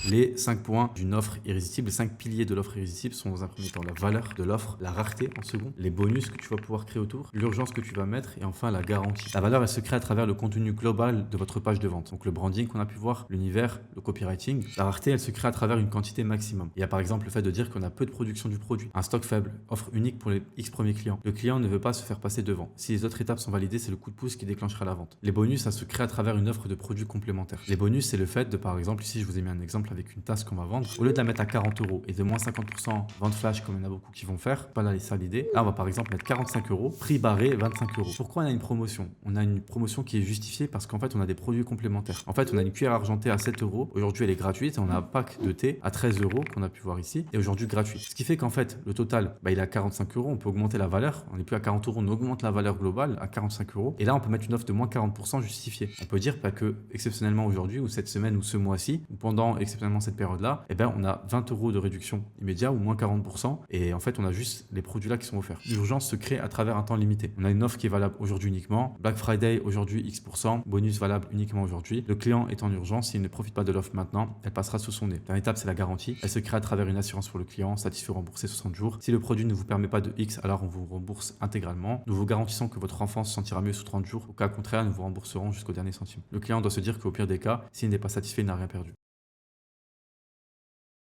Les 5 points d'une offre irrésistible, les 5 piliers de l'offre irrésistible sont dans un premier temps la valeur de l'offre, la rareté en second, les bonus que tu vas pouvoir créer autour, l'urgence que tu vas mettre et enfin la garantie. La valeur, elle se crée à travers le contenu global de votre page de vente. Donc le branding qu'on a pu voir, l'univers, le copywriting. La rareté, elle se crée à travers une quantité maximum. Il y a par exemple le fait de dire qu'on a peu de production du produit, un stock faible, offre unique pour les X premiers clients. Le client ne veut pas se faire passer devant. Si les autres étapes sont validées, c'est le coup de pouce qui déclenchera la vente. Les bonus, ça se crée à travers une offre de produits complémentaires. Les bonus, c'est le fait de, par exemple, ici je vous ai mis un exemple avec une tasse qu'on va vendre, au lieu de la mettre à 40 euros et de moins 50% vente flash comme il y en a beaucoup qui vont faire, pas là ça l'idée. Là, on va par exemple mettre 45 euros, prix barré 25 euros. Pourquoi on a une promotion? On a une promotion qui est justifiée parce qu'en fait, on a des produits complémentaires. En fait, on a une cuillère argentée à 7 euros. Aujourd'hui, elle est gratuite et on a un pack de thé à 13 euros qu'on a pu voir ici et aujourd'hui gratuit. Ce qui fait qu'en fait, le total, il est à 45 euros. On peut augmenter la valeur. On n'est plus à 40 euros, on augmente la valeur globale à 45 euros. Et là, on peut mettre une offre de moins 40% justifiée. On peut dire que exceptionnellement aujourd'hui ou cette semaine ou ce mois-ci ou pendant exceptionnellement cette période-là, on a 20 euros de réduction immédiat ou moins 40%. Et en fait, on a juste les produits là qui sont offerts. L'urgence se crée à travers un temps limité. On a une offre qui est valable aujourd'hui uniquement. Black Friday aujourd'hui X%. Bonus valable uniquement aujourd'hui. Le client est en urgence. S'il ne profite pas de l'offre maintenant, elle passera sous son nez. Dernière étape, c'est la garantie. Elle se crée à travers une assurance pour le client, satisfait remboursé 60 jours. Si le produit ne vous permet pas de X, alors on vous rembourse intégralement. Nous vous garantissons que votre enfant se sentira mieux sous 30 jours. Au cas contraire, nous vous rembourserons jusqu'au dernier centime. Le client doit se dire qu'au pire des cas, s'il n'est pas satisfait, il n'a rien perdu.